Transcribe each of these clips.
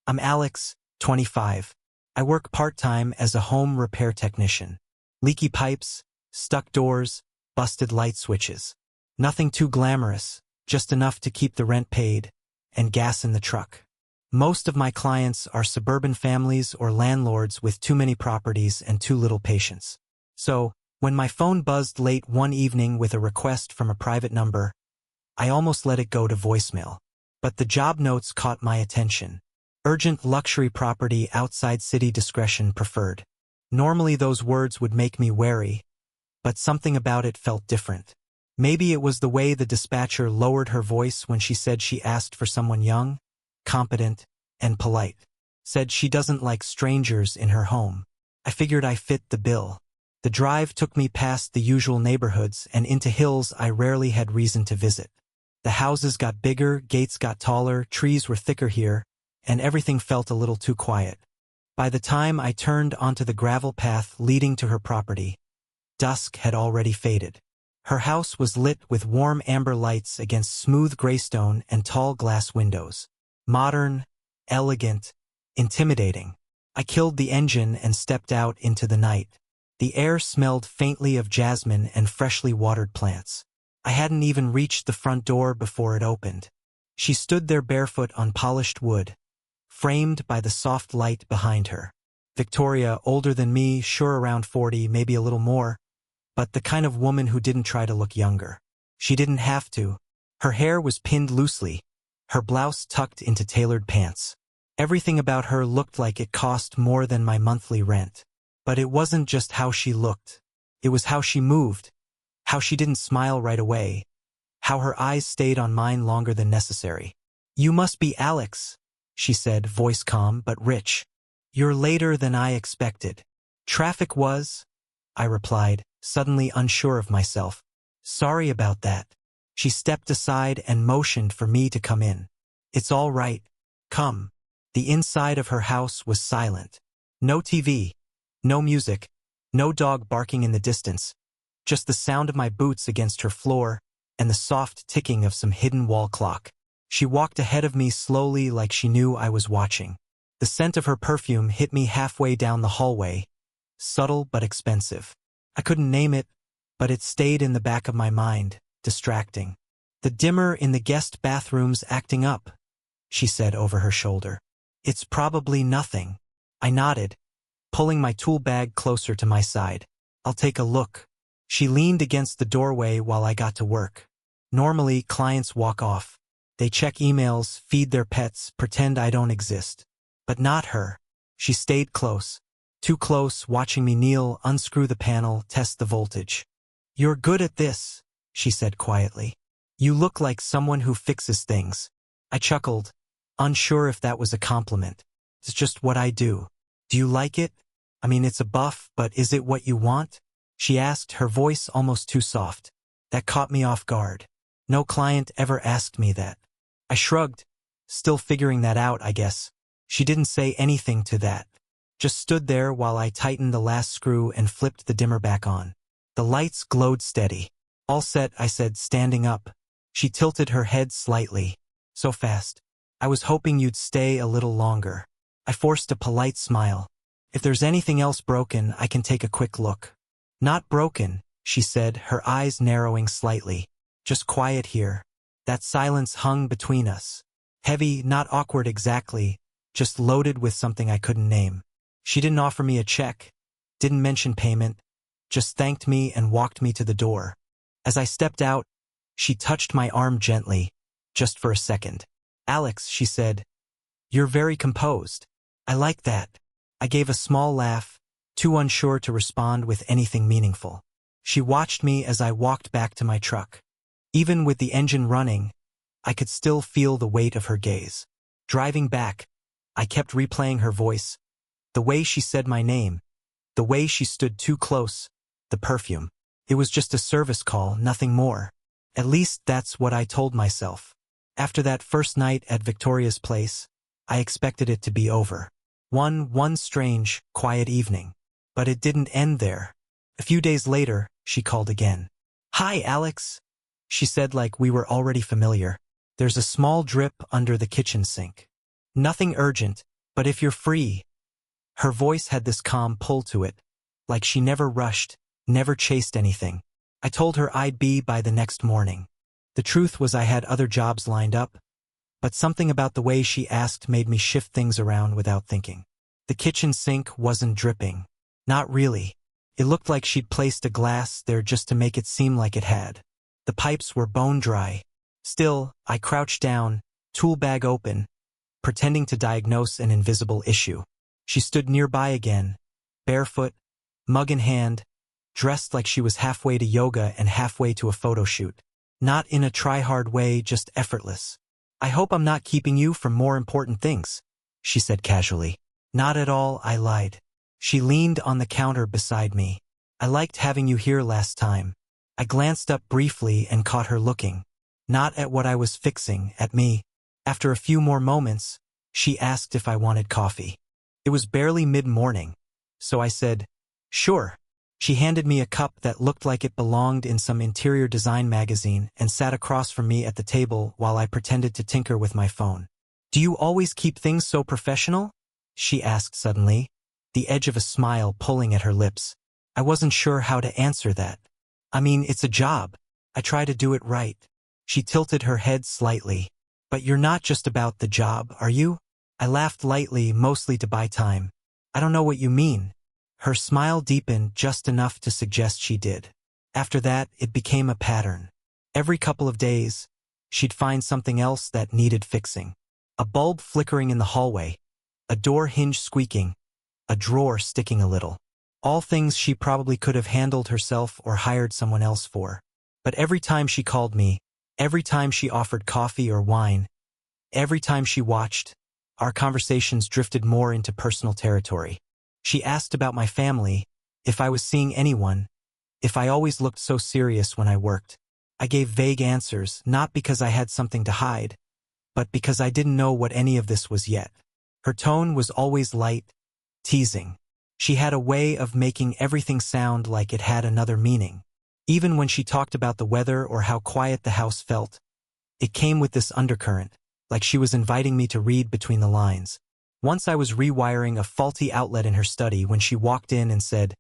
I'm Alex, 25. I work part-time as a home repair technician. Leaky pipes, stuck doors, busted light switches. Nothing too glamorous, just enough to keep the rent paid and gas in the truck. Most of my clients are suburban families or landlords with too many properties and too little patience. So, when my phone buzzed late one evening with a request from a private number, I almost let it go to voicemail. But the job notes caught my attention. Urgent luxury property outside city, discretion preferred. Normally those words would make me wary, but something about it felt different. Maybe it was the way the dispatcher lowered her voice when she said she asked for someone young, competent, and polite. Said she doesn't like strangers in her home. I figured I fit the bill. The drive took me past the usual neighborhoods and into hills I rarely had reason to visit. The houses got bigger, gates got taller, trees were thicker here, and everything felt a little too quiet. By the time I turned onto the gravel path leading to her property, dusk had already faded. Her house was lit with warm amber lights against smooth graystone and tall glass windows. Modern, elegant, intimidating. I killed the engine and stepped out into the night. The air smelled faintly of jasmine and freshly watered plants. I hadn't even reached the front door before it opened. She stood there barefoot on polished wood, framed by the soft light behind her. Victoria, older than me, sure around 40, maybe a little more, but the kind of woman who didn't try to look younger. She didn't have to. Her hair was pinned loosely, her blouse tucked into tailored pants. Everything about her looked like it cost more than my monthly rent. But it wasn't just how she looked. It was how she moved, how she didn't smile right away, how her eyes stayed on mine longer than necessary. "You must be Alex," she said, voice calm but rich. "You're later than I expected." "Traffic was," I replied, suddenly unsure of myself. "Sorry about that." She stepped aside and motioned for me to come in. "It's all right. Come." The inside of her house was silent. No TV. No music, no dog barking in the distance, just the sound of my boots against her floor and the soft ticking of some hidden wall clock. She walked ahead of me slowly like she knew I was watching. The scent of her perfume hit me halfway down the hallway, subtle but expensive. I couldn't name it, but it stayed in the back of my mind, distracting. "The dimmer in the guest bathroom's acting up," she said over her shoulder. "It's probably nothing." I nodded, pulling my tool bag closer to my side. "I'll take a look." She leaned against the doorway while I got to work. Normally, clients walk off. They check emails, feed their pets, pretend I don't exist. But not her. She stayed close. Too close, watching me kneel, unscrew the panel, test the voltage. "You're good at this," she said quietly. "You look like someone who fixes things." I chuckled, unsure if that was a compliment. "It's just what I do." "Do you like it? I mean, it's a buff, but is it what you want?" she asked, her voice almost too soft. That caught me off guard. No client ever asked me that. I shrugged, still figuring that out, I guess. She didn't say anything to that. Just stood there while I tightened the last screw and flipped the dimmer back on. The lights glowed steady. "All set," I said, standing up. She tilted her head slightly. "So fast. I was hoping you'd stay a little longer." I forced a polite smile. "If there's anything else broken, I can take a quick look." "Not broken," she said, her eyes narrowing slightly. "Just quiet here." That silence hung between us. Heavy, not awkward exactly, just loaded with something I couldn't name. She didn't offer me a check, didn't mention payment, just thanked me and walked me to the door. As I stepped out, she touched my arm gently, just for a second. "Alex," she said, "you're very composed." "I like that." I gave a small laugh, too unsure to respond with anything meaningful. She watched me as I walked back to my truck. Even with the engine running, I could still feel the weight of her gaze. Driving back, I kept replaying her voice, the way she said my name, the way she stood too close, the perfume. It was just a service call, nothing more. At least that's what I told myself. After that first night at Victoria's place, I expected it to be over. One strange, quiet evening. But it didn't end there. A few days later, she called again. "Hi, Alex," she said like we were already familiar. "There's a small drip under the kitchen sink. Nothing urgent, But if you're free. Her voice had this calm pull to it, like she never rushed, never chased anything. I told her I'd be by the next morning. The truth was I had other jobs lined up, but something about the way she asked made me shift things around without thinking. The kitchen sink wasn't dripping. Not really. It looked like she'd placed a glass there just to make it seem like it had. The pipes were bone dry. Still, I crouched down, tool bag open, pretending to diagnose an invisible issue. She stood nearby again, barefoot, mug in hand, dressed like she was halfway to yoga and halfway to a photo shoot. Not in a try-hard way, just effortless. "I hope I'm not keeping you from more important things," she said casually. "Not at all," I lied. She leaned on the counter beside me. "I liked having you here last time." I glanced up briefly and caught her looking. Not at what I was fixing, at me. After a few more moments, she asked if I wanted coffee. It was barely mid-morning, so I said, "Sure." She handed me a cup that looked like it belonged in some interior design magazine and sat across from me at the table while I pretended to tinker with my phone. "Do you always keep things so professional?" she asked suddenly, the edge of a smile pulling at her lips. I wasn't sure how to answer that. I mean, it's a job. I try to do it right. She tilted her head slightly. "But you're not just about the job, are you?" I laughed lightly, mostly to buy time. "I don't know what you mean." Her smile deepened just enough to suggest she did. After that, it became a pattern. Every couple of days, she'd find something else that needed fixing. A bulb flickering in the hallway, a door hinge squeaking, a drawer sticking a little. All things she probably could have handled herself or hired someone else for. But every time she called me, every time she offered coffee or wine, every time she watched, our conversations drifted more into personal territory. She asked about my family, if I was seeing anyone, if I always looked so serious when I worked. I gave vague answers, not because I had something to hide, but because I didn't know what any of this was yet. Her tone was always light, teasing. She had a way of making everything sound like it had another meaning. Even when she talked about the weather or how quiet the house felt, it came with this undercurrent, like she was inviting me to read between the lines. Once I was rewiring a faulty outlet in her study when she walked in and said,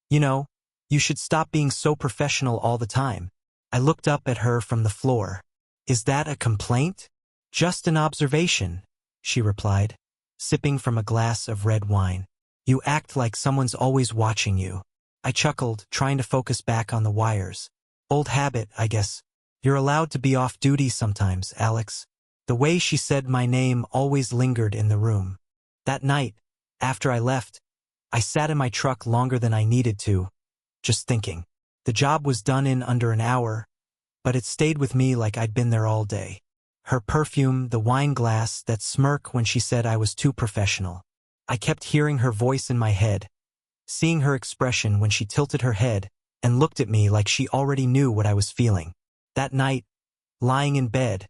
"You know, you should stop being so professional all the time." I looked up at her from the floor. "Is that a complaint?" "Just an observation," she replied, sipping from a glass of red wine. "You act like someone's always watching you." I chuckled, trying to focus back on the wires. "Old habit, I guess. You're allowed to be off duty sometimes, Alex." The way she said my name always lingered in the room. That night, after I left, I sat in my truck longer than I needed to, just thinking. The job was done in under an hour, but it stayed with me like I'd been there all day. Her perfume, the wine glass, that smirk when she said I was too professional. I kept hearing her voice in my head, seeing her expression when she tilted her head and looked at me like she already knew what I was feeling. That night, lying in bed,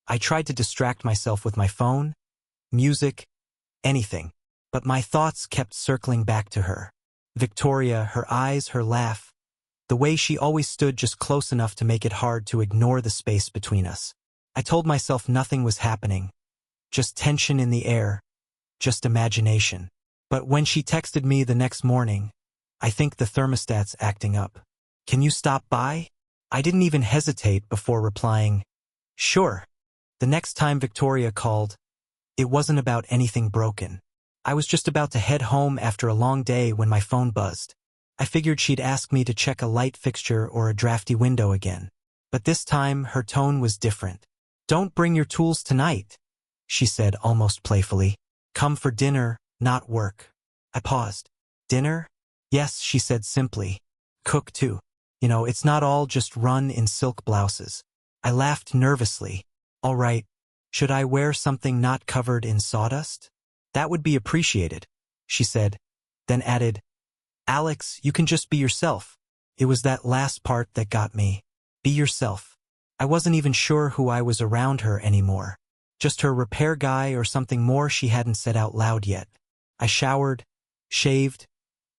I tried to distract myself with my phone, music, anything, but my thoughts kept circling back to her. Victoria, her eyes, her laugh, the way she always stood just close enough to make it hard to ignore the space between us. I told myself nothing was happening, just tension in the air, just imagination. But when she texted me the next morning, I think the thermostat's acting up. "Can you stop by?" I didn't even hesitate before replying, "Sure." The next time Victoria called, it wasn't about anything broken. I was just about to head home after a long day when my phone buzzed. I figured she'd ask me to check a light fixture or a drafty window again. But this time, her tone was different. "Don't bring your tools tonight," she said almost playfully. "Come for dinner, not work." I paused. "Dinner?" "Yes," she said simply. "Cook too. You know, it's not all just run in silk blouses." I laughed nervously. "All right, should I wear something not covered in sawdust?" "That would be appreciated," she said, then added, "Alex, you can just be yourself." It was that last part that got me. Be yourself. I wasn't even sure who I was around her anymore. Just her repair guy or something more she hadn't said out loud yet. I showered, shaved,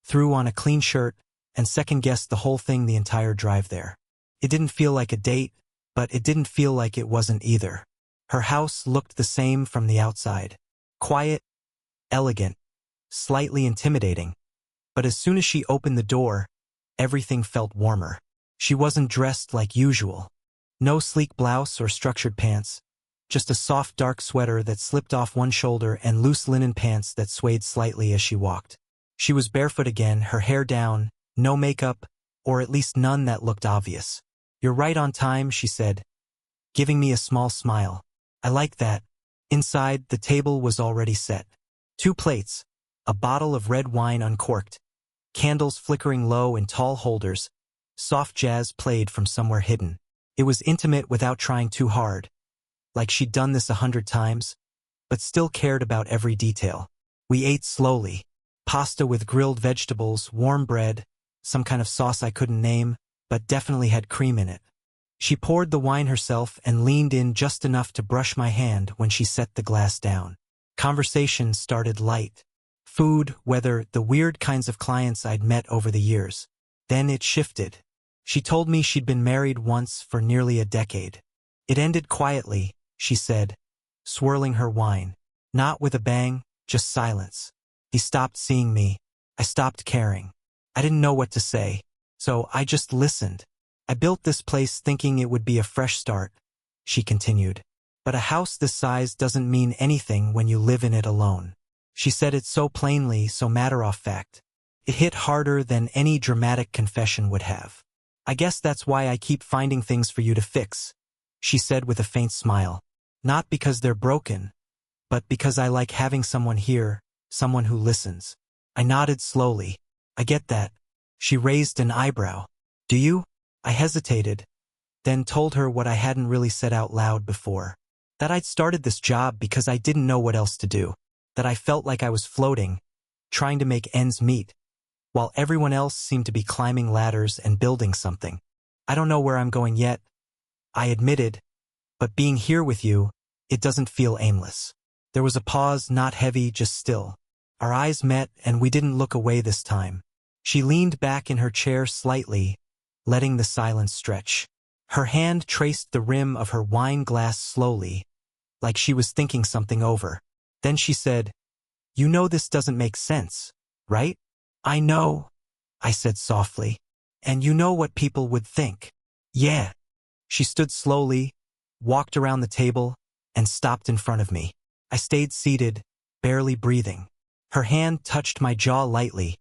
threw on a clean shirt, and second-guessed the whole thing the entire drive there. It didn't feel like a date, but it didn't feel like it wasn't either. Her house looked the same from the outside. Quiet, elegant, slightly intimidating. But as soon as she opened the door, everything felt warmer. She wasn't dressed like usual. No sleek blouse or structured pants, just a soft dark sweater that slipped off one shoulder and loose linen pants that swayed slightly as she walked. She was barefoot again, her hair down, no makeup, or at least none that looked obvious. "You're right on time," she said, giving me a small smile. I liked that. Inside, the table was already set. 2 plates, a bottle of red wine uncorked, candles flickering low in tall holders, soft jazz played from somewhere hidden. It was intimate without trying too hard, like she'd done this 100 times, but still cared about every detail. We ate slowly. Pasta with grilled vegetables, warm bread, some kind of sauce I couldn't name, but definitely had cream in it. She poured the wine herself and leaned in just enough to brush my hand when she set the glass down. Conversation started light. Food, weather, the weird kinds of clients I'd met over the years. Then it shifted. She told me she'd been married once for nearly a decade. It ended quietly, she said, swirling her wine. Not with a bang, just silence. He stopped seeing me. I stopped caring. I didn't know what to say, so I just listened. "I built this place thinking it would be a fresh start," she continued. "But a house this size doesn't mean anything when you live in it alone." She said it so plainly, so matter-of-fact. It hit harder than any dramatic confession would have. "I guess that's why I keep finding things for you to fix," she said with a faint smile. "Not because they're broken, but because I like having someone here, someone who listens." I nodded slowly. "I get that." She raised an eyebrow. "Do you?" I hesitated, then told her what I hadn't really said out loud before. That I'd started this job because I didn't know what else to do. That I felt like I was floating, trying to make ends meet, while everyone else seemed to be climbing ladders and building something. "I don't know where I'm going yet," I admitted, "but being here with you, it doesn't feel aimless." There was a pause, not heavy, just still. Our eyes met, and we didn't look away this time. She leaned back in her chair slightly, letting the silence stretch. Her hand traced the rim of her wine glass slowly, like she was thinking something over. Then she said, "You know this doesn't make sense, right?" "I know," I said softly. "And you know what people would think." "Yeah." She stood slowly, walked around the table, and stopped in front of me. I stayed seated, barely breathing. Her hand touched my jaw lightly,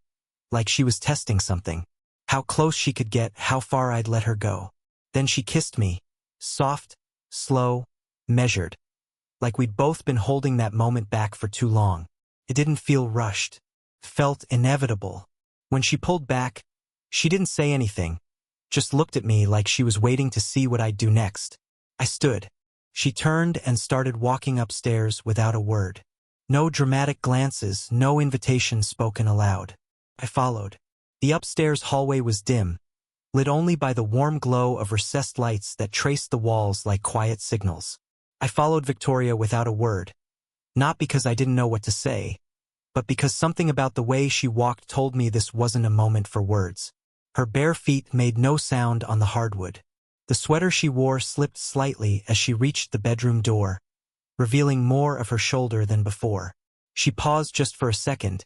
like she was testing something. How close she could get, how far I'd let her go. Then she kissed me, soft, slow, measured, like we'd both been holding that moment back for too long. It didn't feel rushed. It felt inevitable. When she pulled back, she didn't say anything, just looked at me like she was waiting to see what I'd do next. I stood. She turned and started walking upstairs without a word. No dramatic glances, no invitation spoken aloud. I followed. The upstairs hallway was dim, lit only by the warm glow of recessed lights that traced the walls like quiet signals. I followed Victoria without a word, not because I didn't know what to say, but because something about the way she walked told me this wasn't a moment for words. Her bare feet made no sound on the hardwood. The sweater she wore slipped slightly as she reached the bedroom door, revealing more of her shoulder than before. She paused just for a second,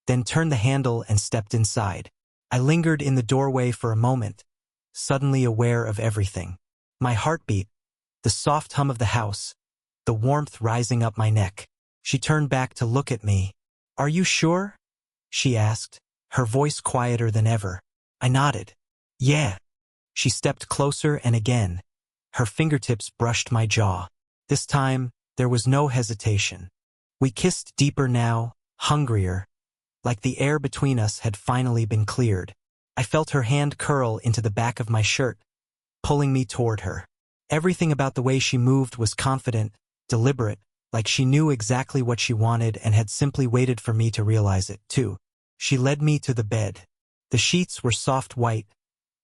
then turned the handle and stepped inside. I lingered in the doorway for a moment, suddenly aware of everything. My heartbeat, the soft hum of the house, the warmth rising up my neck. She turned back to look at me. "Are you sure?" she asked, her voice quieter than ever. I nodded. "Yeah." She stepped closer and again. Her fingertips brushed my jaw. This time, there was no hesitation. We kissed deeper now, hungrier, like the air between us had finally been cleared. I felt her hand curl into the back of my shirt, pulling me toward her. Everything about the way she moved was confident, deliberate, like she knew exactly what she wanted and had simply waited for me to realize it, too. She led me to the bed. The sheets were soft white,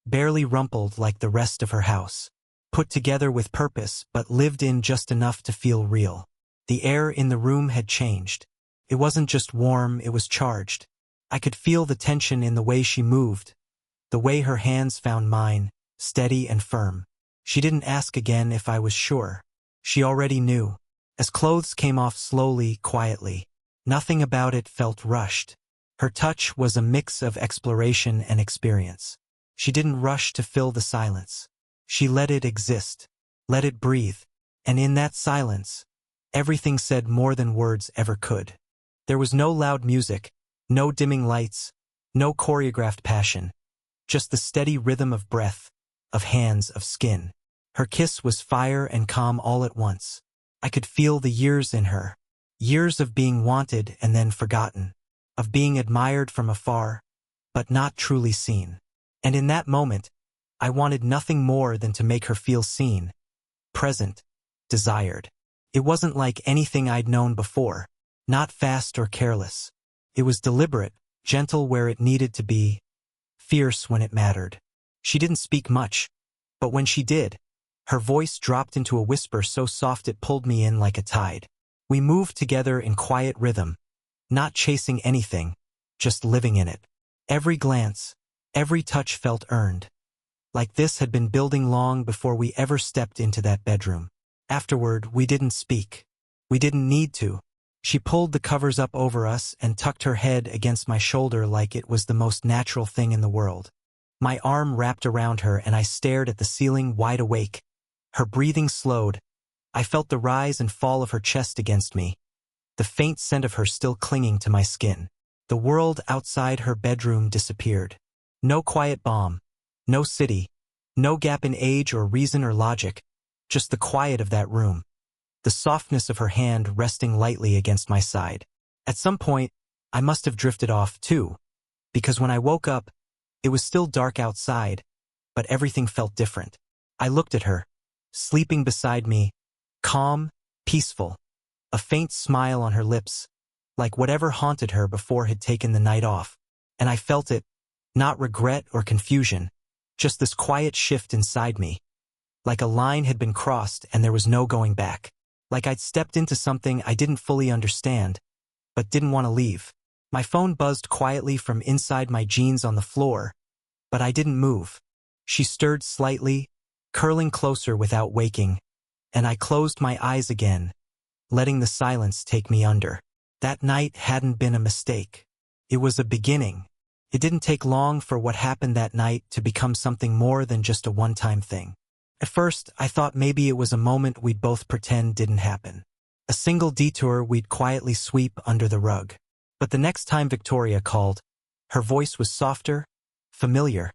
barely rumpled like the rest of her house. Put together with purpose, but lived in just enough to feel real. The air in the room had changed. It wasn't just warm, it was charged. I could feel the tension in the way she moved, the way her hands found mine, steady and firm. She didn't ask again if I was sure. She already knew. As clothes came off slowly, quietly, Nothing about it felt rushed. Her touch was a mix of exploration and experience. She didn't rush to fill the silence. She let it exist, let it breathe, and in that silence, everything said more than words ever could. There was no loud music, no dimming lights, no choreographed passion, just the steady rhythm of breath, of hands, of skin. Her kiss was fire and calm all at once. I could feel the years in her, years of being wanted and then forgotten, of being admired from afar, but not truly seen. And in that moment, I wanted nothing more than to make her feel seen, present, desired. It wasn't like anything I'd known before, not fast or careless. It was deliberate, gentle where it needed to be, fierce when it mattered. She didn't speak much, but when she did, her voice dropped into a whisper so soft it pulled me in like a tide. We moved together in quiet rhythm, not chasing anything, just living in it. Every glance, every touch felt earned, like this had been building long before we ever stepped into that bedroom. Afterward, we didn't speak. We didn't need to. She pulled the covers up over us and tucked her head against my shoulder like it was the most natural thing in the world. My arm wrapped around her and I stared at the ceiling wide awake. Her breathing slowed. I felt the rise and fall of her chest against me, the faint scent of her still clinging to my skin. The world outside her bedroom disappeared. No quiet bomb, no city, no gap in age or reason or logic, just the quiet of that room, the softness of her hand resting lightly against my side. At some point, I must have drifted off too, because when I woke up, it was still dark outside, but everything felt different. I looked at her, sleeping beside me, calm, peaceful, a faint smile on her lips, like whatever haunted her before had taken the night off. And I felt it, not regret or confusion, just this quiet shift inside me, like a line had been crossed and there was no going back, like I'd stepped into something I didn't fully understand, but didn't want to leave. My phone buzzed quietly from inside my jeans on the floor, but I didn't move. She stirred slightly, curling closer without waking, and I closed my eyes again, letting the silence take me under. That night hadn't been a mistake. It was a beginning. It didn't take long for what happened that night to become something more than just a one-time thing. At first, I thought maybe it was a moment we'd both pretend didn't happen. A single detour we'd quietly sweep under the rug. But the next time Victoria called, her voice was softer, familiar,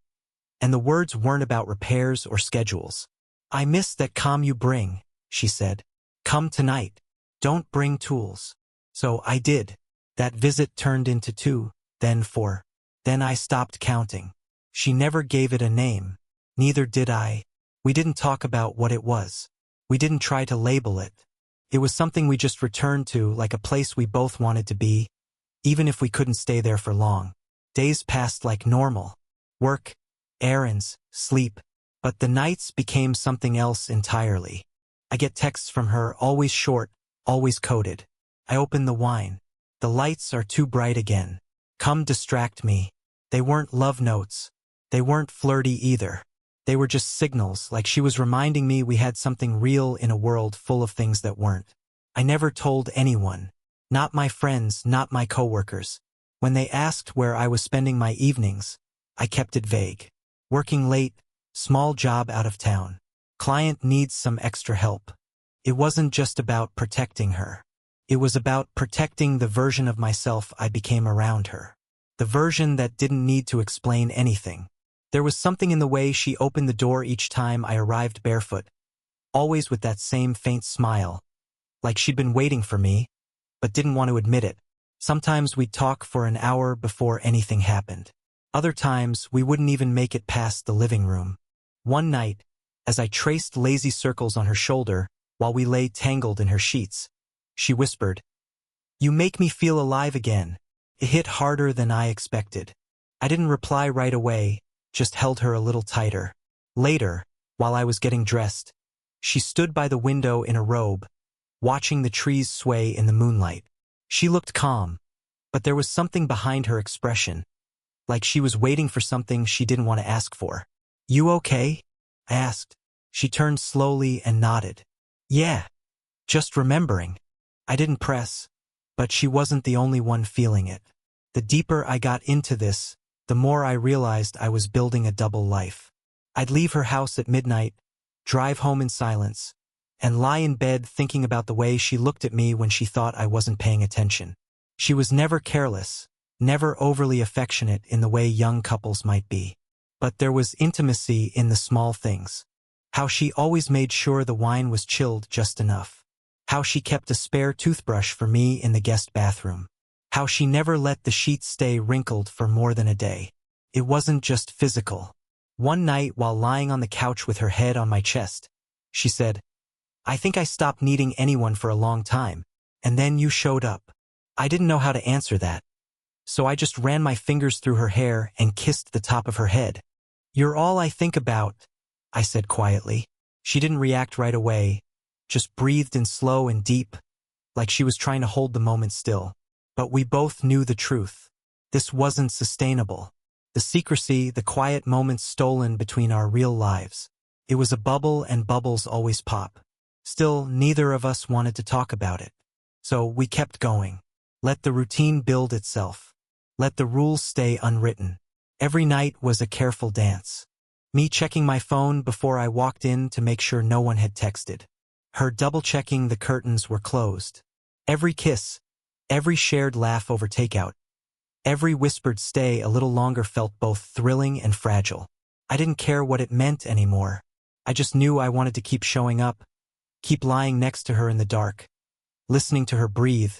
and the words weren't about repairs or schedules. "I miss that calm you bring," she said. "Come tonight. Don't bring tools." So I did. That visit turned into 2, then 4. Then I stopped counting. She never gave it a name. Neither did I. We didn't talk about what it was. We didn't try to label it. It was something we just returned to, like a place we both wanted to be, even if we couldn't stay there for long. Days passed like normal. Work, errands, sleep. But the nights became something else entirely. I get texts from her, always short, always coded. I open the wine. The lights are too bright again. Come distract me. They weren't love notes. They weren't flirty either. They were just signals, like she was reminding me we had something real in a world full of things that weren't. I never told anyone. Not my friends, not my coworkers. When they asked where I was spending my evenings, I kept it vague. Working late, small job out of town. Client needs some extra help. It wasn't just about protecting her. It was about protecting the version of myself I became around her. The version that didn't need to explain anything. There was something in the way she opened the door each time I arrived barefoot, always with that same faint smile, like she'd been waiting for me, but didn't want to admit it. Sometimes we'd talk for an hour before anything happened. Other times, we wouldn't even make it past the living room. One night, as I traced lazy circles on her shoulder while we lay tangled in her sheets, she whispered, "You make me feel alive again." It hit harder than I expected. I didn't reply right away, just held her a little tighter. Later, while I was getting dressed, she stood by the window in a robe, watching the trees sway in the moonlight. She looked calm, but there was something behind her expression, like she was waiting for something she didn't want to ask for. "You okay?" I asked. She turned slowly and nodded. "Yeah, just remembering." I didn't press, But she wasn't the only one feeling it. The deeper I got into this, the more I realized I was building a double life. I'd leave her house at midnight, drive home in silence, and lie in bed thinking about the way she looked at me when she thought I wasn't paying attention. She was never careless, never overly affectionate in the way young couples might be. But there was intimacy in the small things. How she always made sure the wine was chilled just enough. How she kept a spare toothbrush for me in the guest bathroom. How she never let the sheets stay wrinkled for more than a day. It wasn't just physical. One night while lying on the couch with her head on my chest, she said, "I think I stopped needing anyone for a long time, and then you showed up." I didn't know how to answer that, so I just ran my fingers through her hair and kissed the top of her head. "You're all I think about," I said quietly. She didn't react right away, just breathed in slow and deep, like she was trying to hold the moment still. But we both knew the truth. This wasn't sustainable. The secrecy, the quiet moments stolen between our real lives. It was a bubble, and bubbles always pop. Still, neither of us wanted to talk about it. So we kept going. Let the routine build itself. Let the rules stay unwritten. Every night was a careful dance. Me checking my phone before I walked in to make sure no one had texted. Her double-checking the curtains were closed. Every kiss, every shared laugh over takeout, every whispered stay a little longer felt both thrilling and fragile. I didn't care what it meant anymore. I just knew I wanted to keep showing up, keep lying next to her in the dark, listening to her breathe,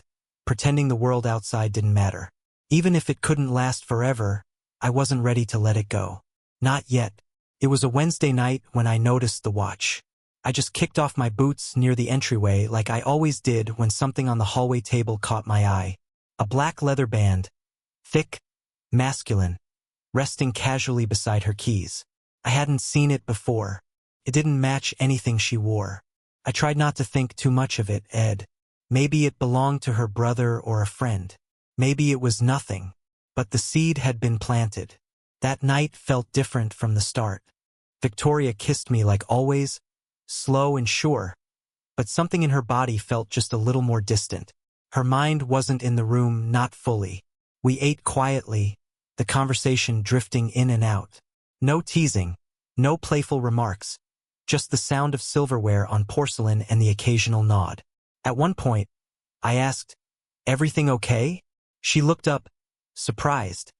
pretending the world outside didn't matter. Even if it couldn't last forever, I wasn't ready to let it go. Not yet. It was a Wednesday night when I noticed the watch. I just kicked off my boots near the entryway like I always did when something on the hallway table caught my eye. A black leather band, thick, masculine, resting casually beside her keys. I hadn't seen it before. It didn't match anything she wore. I tried not to think too much of it, Ed. Maybe it belonged to her brother or a friend. Maybe it was nothing. But the seed had been planted. That night felt different from the start. Victoria kissed me like always, slow and sure, but something in her body felt just a little more distant. Her mind wasn't in the room, not fully. We ate quietly, the conversation drifting in and out. No teasing, no playful remarks, just the sound of silverware on porcelain and the occasional nod. At one point, I asked, "Everything okay?" She looked up, surprised,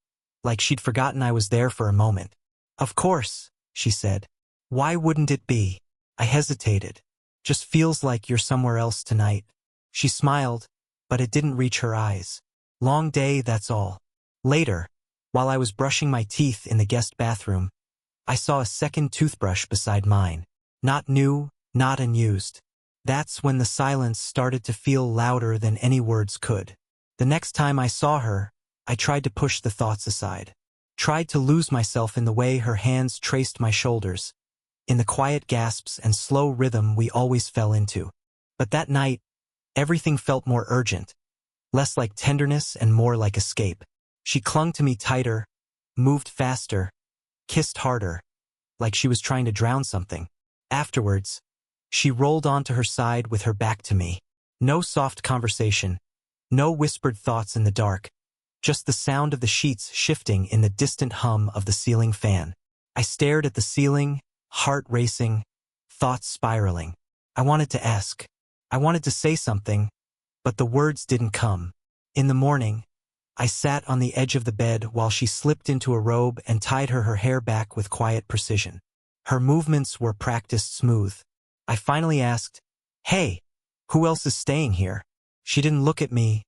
like she'd forgotten I was there for a moment. "Of course," she said. "Why wouldn't it be?" I hesitated. "Just feels like you're somewhere else tonight." She smiled, but it didn't reach her eyes. "Long day, that's all." Later, while I was brushing my teeth in the guest bathroom, I saw a second toothbrush beside mine. Not new, not unused. That's when the silence started to feel louder than any words could. The next time I saw her, I tried to push the thoughts aside. Tried to lose myself in the way her hands traced my shoulders, in the quiet gasps and slow rhythm we always fell into. But that night, everything felt more urgent, less like tenderness and more like escape. She clung to me tighter, moved faster, kissed harder, like she was trying to drown something. Afterwards, she rolled onto her side with her back to me. No soft conversation, no whispered thoughts in the dark, just the sound of the sheets shifting in the distant hum of the ceiling fan. I stared at the ceiling, heart racing, thoughts spiraling. I wanted to ask. I wanted to say something, but the words didn't come. In the morning, I sat on the edge of the bed while she slipped into a robe and tied her hair back with quiet precision. Her movements were practiced smooth. I finally asked, "Hey, who else is staying here?" She didn't look at me,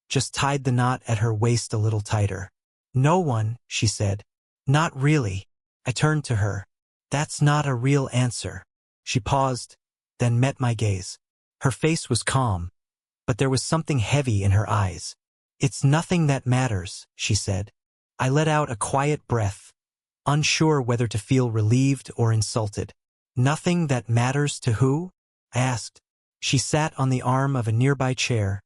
just tied the knot at her waist a little tighter. "No one," she said. "Not really." I turned to her. "That's not a real answer." She paused, then met my gaze. Her face was calm, but there was something heavy in her eyes. "It's nothing that matters," she said. I let out a quiet breath, unsure whether to feel relieved or insulted. "Nothing that matters to who?" I asked. She sat on the arm of a nearby chair,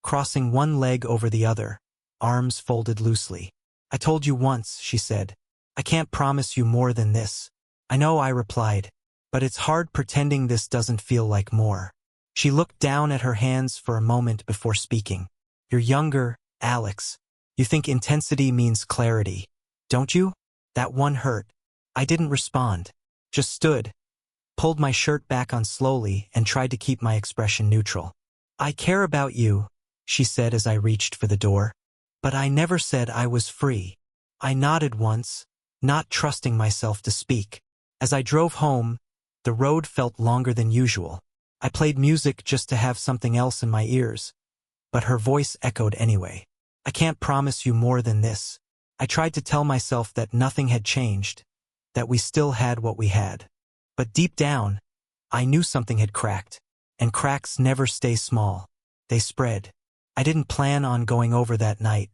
crossing one leg over the other, arms folded loosely. "I told you once," she said. "I can't promise you more than this." "I know," I replied, "but it's hard pretending this doesn't feel like more." She looked down at her hands for a moment before speaking. You're younger, Alex. You think intensity means clarity, don't you? That one hurt. I didn't respond. Just stood, pulled my shirt back on slowly, and tried to keep my expression neutral. I care about you, she said as I reached for the door. But I never said I was free. I nodded once, not trusting myself to speak. As I drove home, the road felt longer than usual. I played music just to have something else in my ears, but her voice echoed anyway. I can't promise you more than this. I tried to tell myself that nothing had changed, that we still had what we had. But deep down, I knew something had cracked, and cracks never stay small. They spread. I didn't plan on going over that night.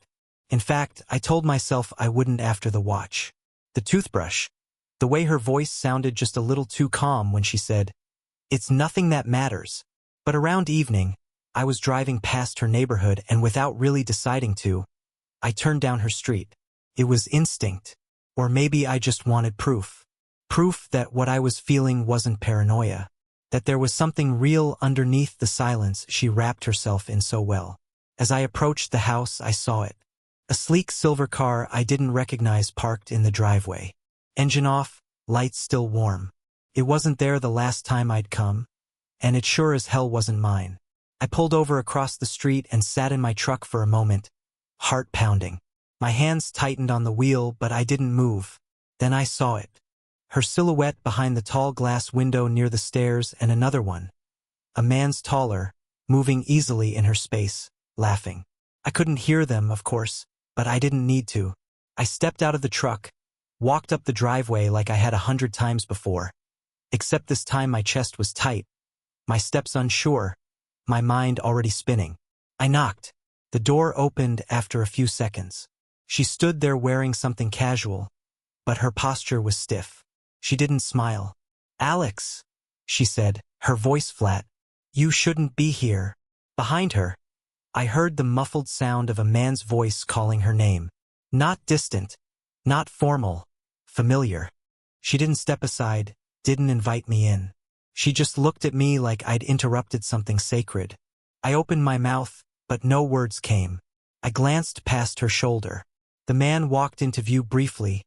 In fact, I told myself I wouldn't after the watch. The toothbrush. The way her voice sounded just a little too calm when she said, "It's nothing that matters." But around evening, I was driving past her neighborhood and without really deciding to, I turned down her street. It was instinct. Or maybe I just wanted proof. Proof that what I was feeling wasn't paranoia. That there was something real underneath the silence she wrapped herself in so well. As I approached the house, I saw it. A sleek silver car I didn't recognize parked in the driveway. Engine off, lights still warm. It wasn't there the last time I'd come, and it sure as hell wasn't mine. I pulled over across the street and sat in my truck for a moment, heart pounding. My hands tightened on the wheel, but I didn't move. Then I saw it. Her silhouette behind the tall glass window near the stairs, and another one. A man's taller, moving easily in her space, laughing. I couldn't hear them, of course, but I didn't need to. I stepped out of the truck, walked up the driveway like I had 100 times before. Except this time my chest was tight, my steps unsure, my mind already spinning. I knocked. The door opened after a few seconds. She stood there wearing something casual, but her posture was stiff. She didn't smile. "Alex," she said, her voice flat. "You shouldn't be here." Behind her, I heard the muffled sound of a man's voice calling her name. Not distant, not formal, familiar. She didn't step aside, didn't invite me in. She just looked at me like I'd interrupted something sacred. I opened my mouth, but no words came. I glanced past her shoulder. The man walked into view briefly,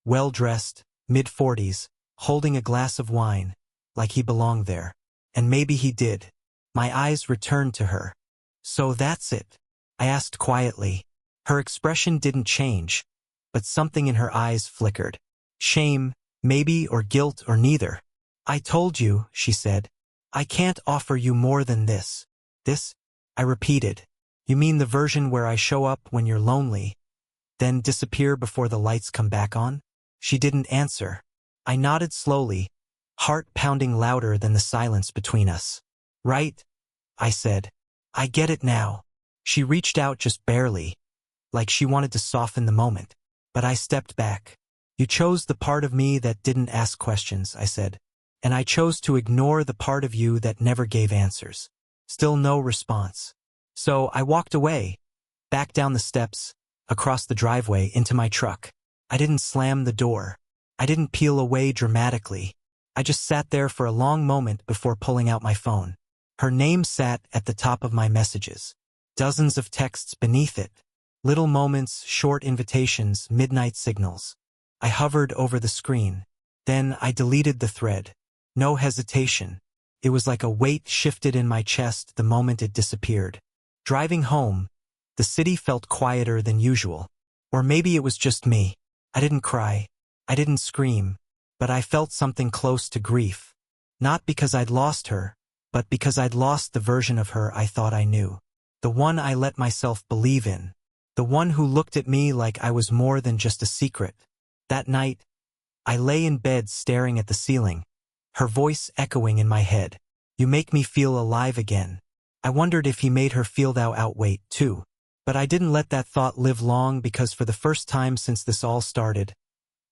well-dressed, mid-40s, holding a glass of wine, like he belonged there. And maybe he did. My eyes returned to her. "So that's it?" I asked quietly. Her expression didn't change, but something in her eyes flickered. Shame, maybe, or guilt, or neither. "I told you," she said. "I can't offer you more than this." "This?" I repeated. "You mean the version where I show up when you're lonely, then disappear before the lights come back on?" She didn't answer. I nodded slowly, heart pounding louder than the silence between us. "Right," I said. "I get it now." She reached out just barely, like she wanted to soften the moment. But I stepped back. "You chose the part of me that didn't ask questions," I said. "And I chose to ignore the part of you that never gave answers." Still no response. So I walked away, back down the steps, across the driveway, into my truck. I didn't slam the door. I didn't peel away dramatically. I just sat there for a long moment before pulling out my phone. Her name sat at the top of my messages. Dozens of texts beneath it. Little moments, short invitations, midnight signals. I hovered over the screen. Then I deleted the thread. No hesitation. It was like a weight shifted in my chest the moment it disappeared. Driving home, the city felt quieter than usual. Or maybe it was just me. I didn't cry. I didn't scream. But I felt something close to grief. Not because I'd lost her, but because I'd lost the version of her I thought I knew. The one I let myself believe in. The one who looked at me like I was more than just a secret. That night, I lay in bed staring at the ceiling, her voice echoing in my head. "You make me feel alive again." I wondered if he made her feel that outweight, too. But I didn't let that thought live long because for the first time since this all started,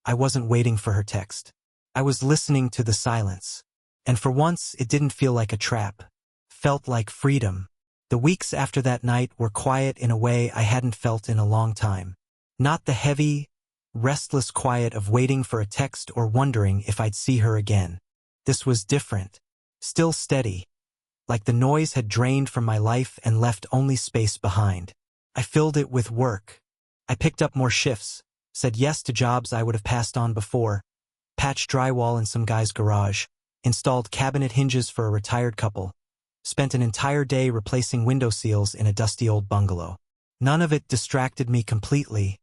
I wasn't waiting for her text. I was listening to the silence. And for once, it didn't feel like a trap. Felt like freedom. The weeks after that night were quiet in a way I hadn't felt in a long time. Not the heavy, restless quiet of waiting for a text or wondering if I'd see her again. This was different. Still steady. Like the noise had drained from my life and left only space behind. I filled it with work. I picked up more shifts, said yes to jobs I would have passed on before, patched drywall in some guy's garage, installed cabinet hinges for a retired couple, spent an entire day replacing window seals in a dusty old bungalow. None of it distracted me completely,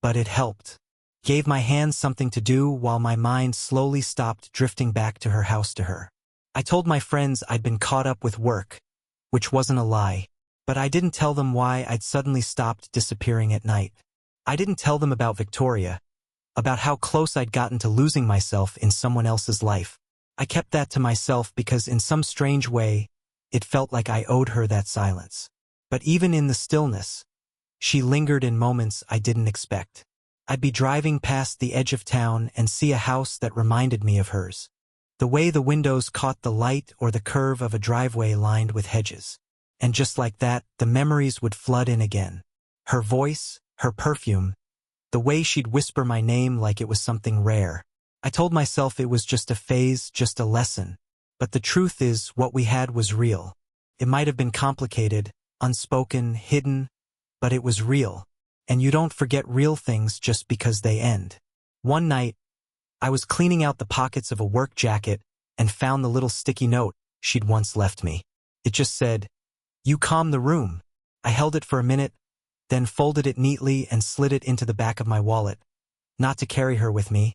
but it helped. Gave my hands something to do while my mind slowly stopped drifting back to her house to her. I told my friends I'd been caught up with work, which wasn't a lie, but I didn't tell them why I'd suddenly stopped disappearing at night. I didn't tell them about Victoria, about how close I'd gotten to losing myself in someone else's life. I kept that to myself because in some strange way, it felt like I owed her that silence. But even in the stillness, she lingered in moments I didn't expect. I'd be driving past the edge of town and see a house that reminded me of hers. The way the windows caught the light or the curve of a driveway lined with hedges. And just like that, the memories would flood in again. Her voice, her perfume, the way she'd whisper my name like it was something rare. I told myself it was just a phase, just a lesson. But the truth is, what we had was real. It might have been complicated, unspoken, hidden, but it was real. And you don't forget real things just because they end. One night, I was cleaning out the pockets of a work jacket and found the little sticky note she'd once left me. It just said, "You calm the room." I held it for a minute, then folded it neatly and slid it into the back of my wallet, not to carry her with me,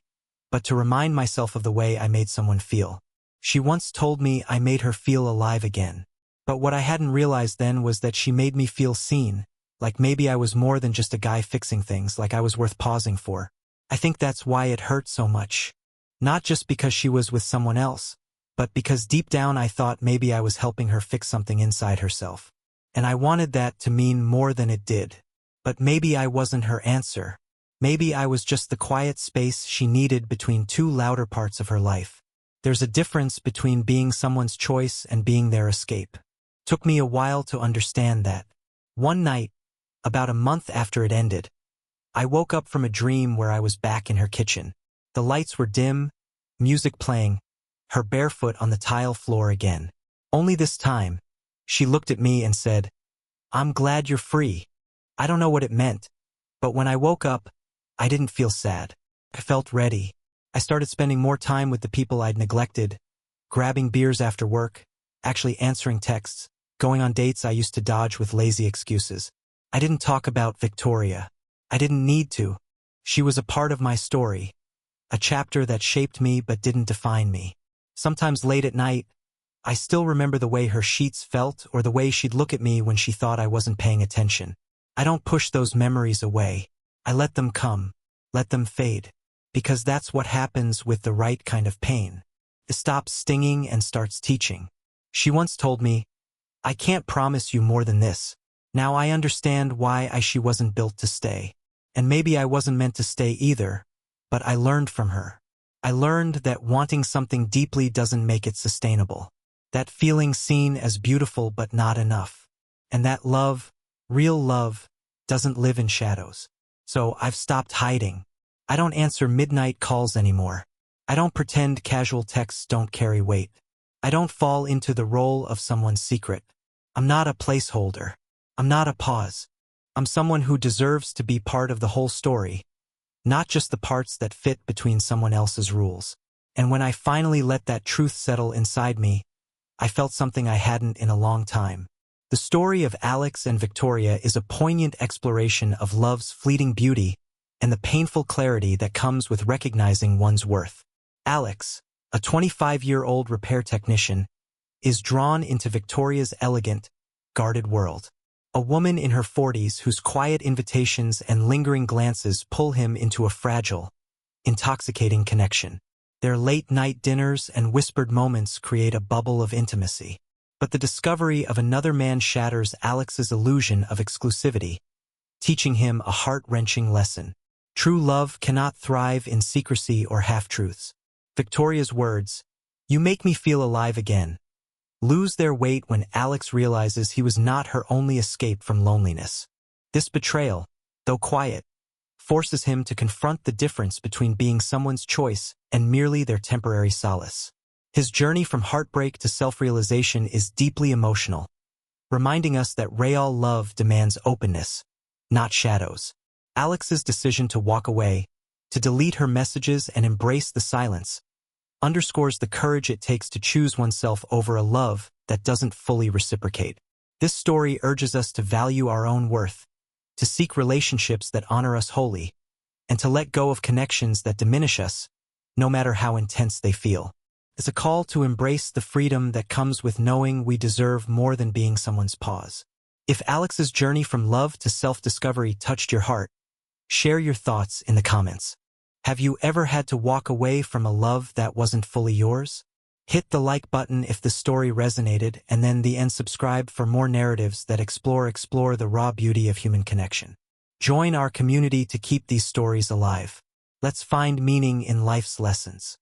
but to remind myself of the way I made someone feel. She once told me I made her feel alive again. But what I hadn't realized then was that she made me feel seen, like maybe I was more than just a guy fixing things, like I was worth pausing for. I think that's why it hurt so much. Not just because she was with someone else, but because deep down I thought maybe I was helping her fix something inside herself. And I wanted that to mean more than it did. But maybe I wasn't her answer. Maybe I was just the quiet space she needed between two louder parts of her life. There's a difference between being someone's choice and being their escape. Took me a while to understand that. One night, about a month after it ended, I woke up from a dream where I was back in her kitchen. The lights were dim, music playing, her barefoot on the tile floor again. Only this time, she looked at me and said, "I'm glad you're free." I don't know what it meant, but when I woke up, I didn't feel sad. I felt ready. I started spending more time with the people I'd neglected, grabbing beers after work, actually answering texts, going on dates I used to dodge with lazy excuses. I didn't talk about Victoria. I didn't need to. She was a part of my story, a chapter that shaped me but didn't define me. Sometimes late at night, I still remember the way her sheets felt or the way she'd look at me when she thought I wasn't paying attention. I don't push those memories away. I let them come, let them fade, because that's what happens with the right kind of pain. It stops stinging and starts teaching. She once told me, "I can't promise you more than this." Now I understand why she wasn't built to stay. And maybe I wasn't meant to stay either, but I learned from her. I learned that wanting something deeply doesn't make it sustainable. That feeling seen as beautiful but not enough. And that love, real love, doesn't live in shadows. So I've stopped hiding. I don't answer midnight calls anymore. I don't pretend casual texts don't carry weight. I don't fall into the role of someone's secret. I'm not a placeholder. I'm not a pause. I'm someone who deserves to be part of the whole story, not just the parts that fit between someone else's rules. And when I finally let that truth settle inside me, I felt something I hadn't in a long time. The story of Alex and Victoria is a poignant exploration of love's fleeting beauty and the painful clarity that comes with recognizing one's worth. Alex, a 25-year-old repair technician, is drawn into Victoria's elegant, guarded world. A woman in her 40s whose quiet invitations and lingering glances pull him into a fragile, intoxicating connection. Their late-night dinners and whispered moments create a bubble of intimacy. But the discovery of another man shatters Alex's illusion of exclusivity, teaching him a heart-wrenching lesson. True love cannot thrive in secrecy or half-truths. Victoria's words, "You make me feel alive again," lose their weight when Alex realizes he was not her only escape from loneliness. This betrayal, though quiet, forces him to confront the difference between being someone's choice and merely their temporary solace. His journey from heartbreak to self-realization is deeply emotional, reminding us that real love demands openness, not shadows. Alex's decision to walk away, to delete her messages and embrace the silence, underscores the courage it takes to choose oneself over a love that doesn't fully reciprocate. This story urges us to value our own worth, to seek relationships that honor us wholly, and to let go of connections that diminish us, no matter how intense they feel. It's a call to embrace the freedom that comes with knowing we deserve more than being someone's pause. If Alex's journey from love to self-discovery touched your heart, share your thoughts in the comments. Have you ever had to walk away from a love that wasn't fully yours? Hit the like button if the story resonated, and then the end. Subscribe for more narratives that explore the raw beauty of human connection. Join our community to keep these stories alive. Let's find meaning in life's lessons.